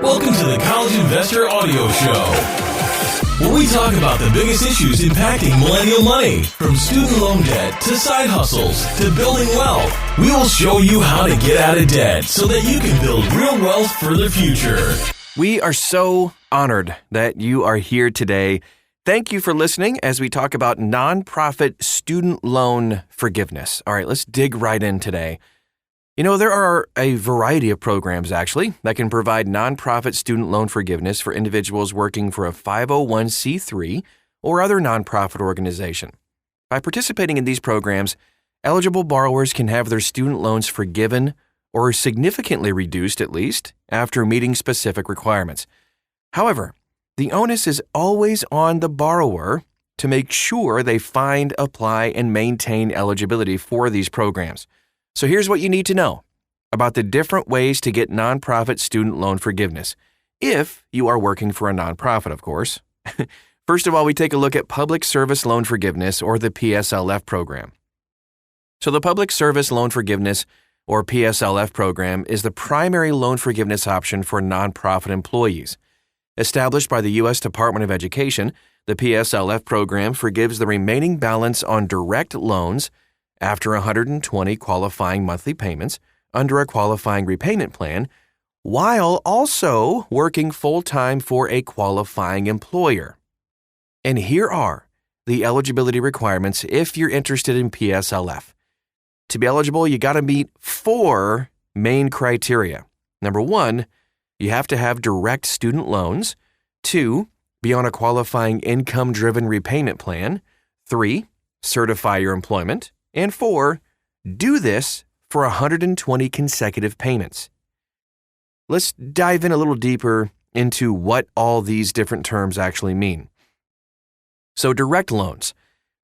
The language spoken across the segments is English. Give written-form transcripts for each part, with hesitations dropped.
Welcome to the College Investor Audio Show, where we talk about the biggest issues impacting millennial money, from student loan debt to side hustles to building wealth. We will show you how to get out of debt so that you can build real wealth for the future. We are so honored that you are here today. Thank you for listening as we talk about nonprofit student loan forgiveness. All right, let's dig right in today. You know, there are a variety of programs, actually, that can provide nonprofit student loan forgiveness for individuals working for a 501c3 or other nonprofit organization. By participating in these programs, eligible borrowers can have their student loans forgiven or significantly reduced, at least, after meeting specific requirements. However, the onus is always on the borrower to make sure they find, apply, and maintain eligibility for these programs. So here's what you need to know about the different ways to get nonprofit student loan forgiveness, if you are working for a nonprofit, of course. First of all, we take a look at Public Service Loan Forgiveness, or the PSLF program. So the Public Service Loan Forgiveness, or PSLF program, is the primary loan forgiveness option for nonprofit employees. Established by the U.S. Department of Education, the PSLF program forgives the remaining balance on direct loans after 120 qualifying monthly payments under a qualifying repayment plan, while also working full-time for a qualifying employer. And here are the eligibility requirements if you're interested in PSLF. To be eligible, you got to meet 4 main criteria. Number 1, you have to have direct student loans. 2, be on a qualifying income-driven repayment plan. 3, certify your employment. And 4, do this for 120 consecutive payments. Let's dive in a little deeper into what all these different terms actually mean. So direct loans.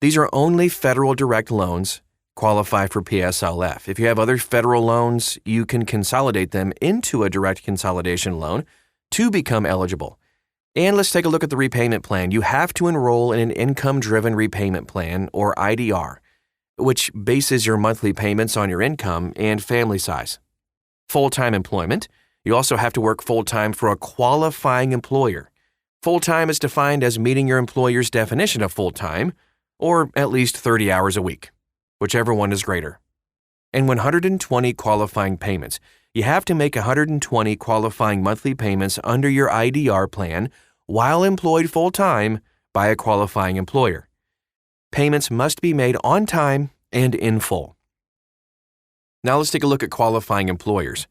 These are only federal direct loans qualify for PSLF. If you have other federal loans, you can consolidate them into a direct consolidation loan to become eligible. And let's take a look at the repayment plan. You have to enroll in an income-driven repayment plan, or IDR, which bases your monthly payments on your income and family size. Full-time employment. You also have to work full-time for a qualifying employer. Full-time is defined as meeting your employer's definition of full-time, or at least 30 hours a week, whichever one is greater. And 120 qualifying payments. You have to make 120 qualifying monthly payments under your IDR plan while employed full-time by a qualifying employer. Payments must be made on time and in full. Now let's take a look at qualifying employers.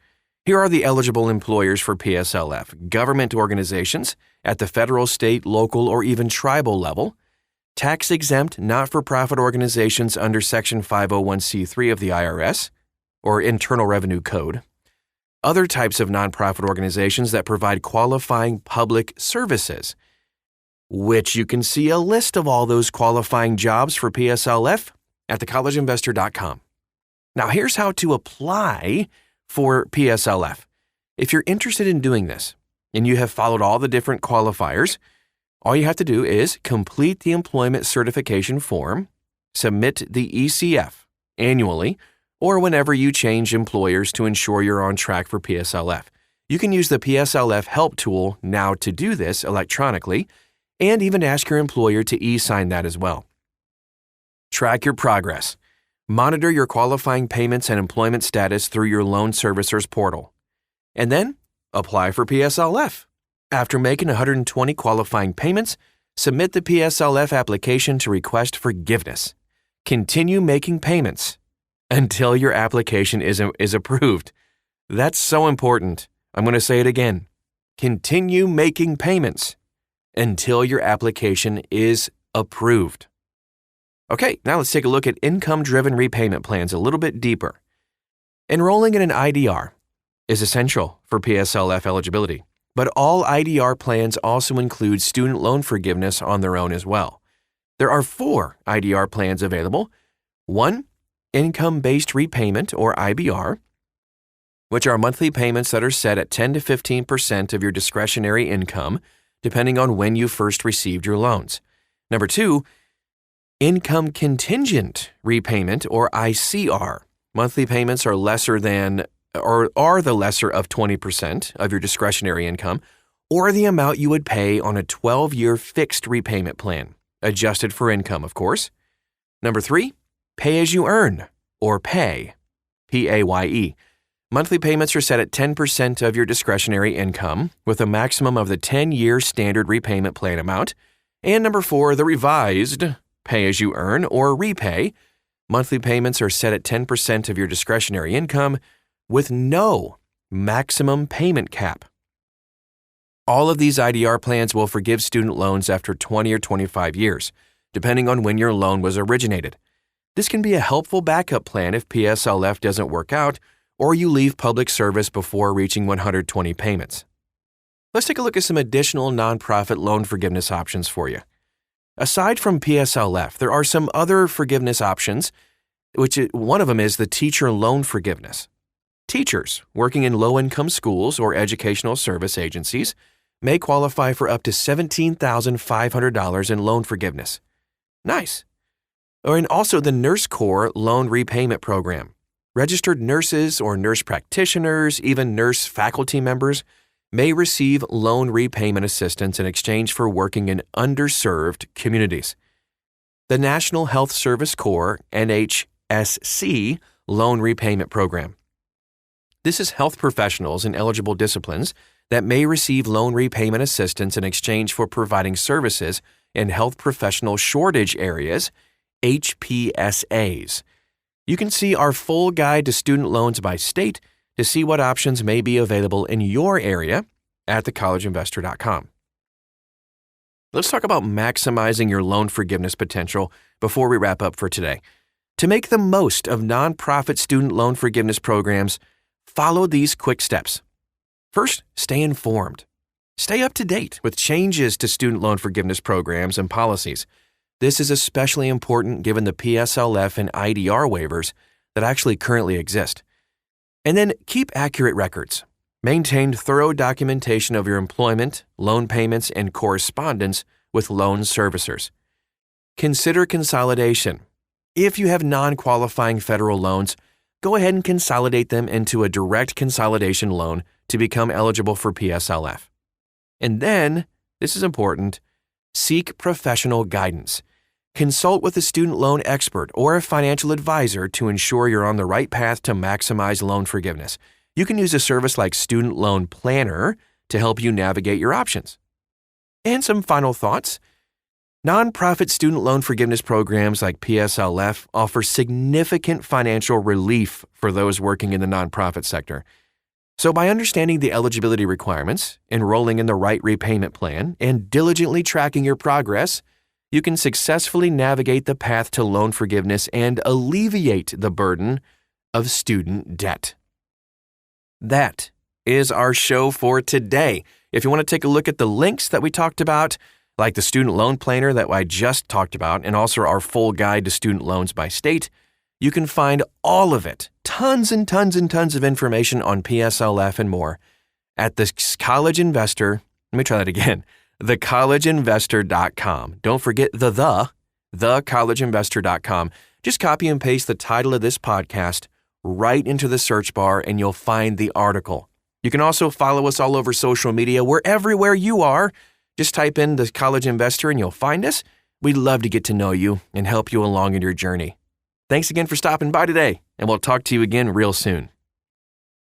Here are the eligible employers for PSLF: government organizations at the federal, state, local, or even tribal level, tax-exempt not-for-profit organizations under Section 501c3 of the IRS, or Internal Revenue Code, other types of nonprofit organizations that provide qualifying public services, which you can see a list of all those qualifying jobs for PSLF at thecollegeinvestor.com. Now, here's how to apply for PSLF. If you're interested in doing this and you have followed all the different qualifiers, all you have to do is complete the employment certification form, submit the ECF annually, or whenever you change employers to ensure you're on track for PSLF. You can use the PSLF help tool now to do this electronically, and even ask your employer to e-sign that as well. Track your progress. Monitor your qualifying payments and employment status through your loan servicer's portal. And then, apply for PSLF. After making 120 qualifying payments, submit the PSLF application to request forgiveness. Continue making payments until your application is approved. That's so important. I'm going to say it again. Continue making payments until your application is approved. Okay, now let's take a look at income-driven repayment plans a little bit deeper. Enrolling in an IDR is essential for PSLF eligibility, but all IDR plans also include student loan forgiveness on their own as well. There are 4 IDR plans available. 1, income-based repayment, or IBR, which are monthly payments that are set at 10 to 15% of your discretionary income, depending on when you first received your loans. Number 2, income contingent repayment, or ICR. Monthly payments are lesser than or are the lesser of 20% of your discretionary income, or the amount you would pay on a 12-year fixed repayment plan, adjusted for income, of course. Number 3, pay as you earn, or PAYE, P-A-Y-E. Monthly payments are set at 10% of your discretionary income, with a maximum of the 10-year standard repayment plan amount. And number 4, the revised pay as you earn, or REPAYE. Monthly payments are set at 10% of your discretionary income, with no maximum payment cap. All of these IDR plans will forgive student loans after 20 or 25 years, depending on when your loan was originated. This can be a helpful backup plan if PSLF doesn't work out or you leave public service before reaching 120 payments. Let's take a look at some additional nonprofit loan forgiveness options for you. Aside from PSLF, there are some other forgiveness options, one of them is the teacher loan forgiveness. Teachers working in low-income schools or educational service agencies may qualify for up to $17,500 in loan forgiveness. Nice. And also the Nurse Corps Loan Repayment Program. Registered nurses or nurse practitioners, even nurse faculty members, may receive loan repayment assistance in exchange for working in underserved communities. The National Health Service Corps, NHSC, Loan Repayment Program. This is health professionals in eligible disciplines that may receive loan repayment assistance in exchange for providing services in health professional shortage areas, HPSAs. You can see our full guide to student loans by state to see what options may be available in your area at thecollegeinvestor.com. Let's talk about maximizing your loan forgiveness potential before we wrap up for today. To make the most of nonprofit student loan forgiveness programs, follow these quick steps. First, stay informed. Stay up to date with changes to student loan forgiveness programs and policies. This is especially important given the PSLF and IDR waivers that actually currently exist. And then keep accurate records. Maintain thorough documentation of your employment, loan payments, and correspondence with loan servicers. Consider consolidation. If you have non-qualifying federal loans, go ahead and consolidate them into a direct consolidation loan to become eligible for PSLF. And then, this is important, seek professional guidance. Consult with a student loan expert or a financial advisor to ensure you're on the right path to maximize loan forgiveness. You can use a service like Student Loan Planner to help you navigate your options. And some final thoughts. Nonprofit student loan forgiveness programs like PSLF offer significant financial relief for those working in the nonprofit sector. So by understanding the eligibility requirements, enrolling in the right repayment plan, and diligently tracking your progress, you can successfully navigate the path to loan forgiveness and alleviate the burden of student debt. That is our show for today. If you want to take a look at the links that we talked about, like the student loan planner that I just talked about, and also our full guide to student loans by state, you can find all of it, tons and tons and tons of information on PSLF and more at the College Investor. Let me try that again. thecollegeinvestor.com. Don't forget thecollegeinvestor.com. Just copy and paste the title of this podcast right into the search bar and you'll find the article. You can also follow us all over social media. We're everywhere you are. Just type in the College Investor and you'll find us. We'd love to get to know you and help you along in your journey. Thanks again for stopping by today, and we'll talk to you again real soon.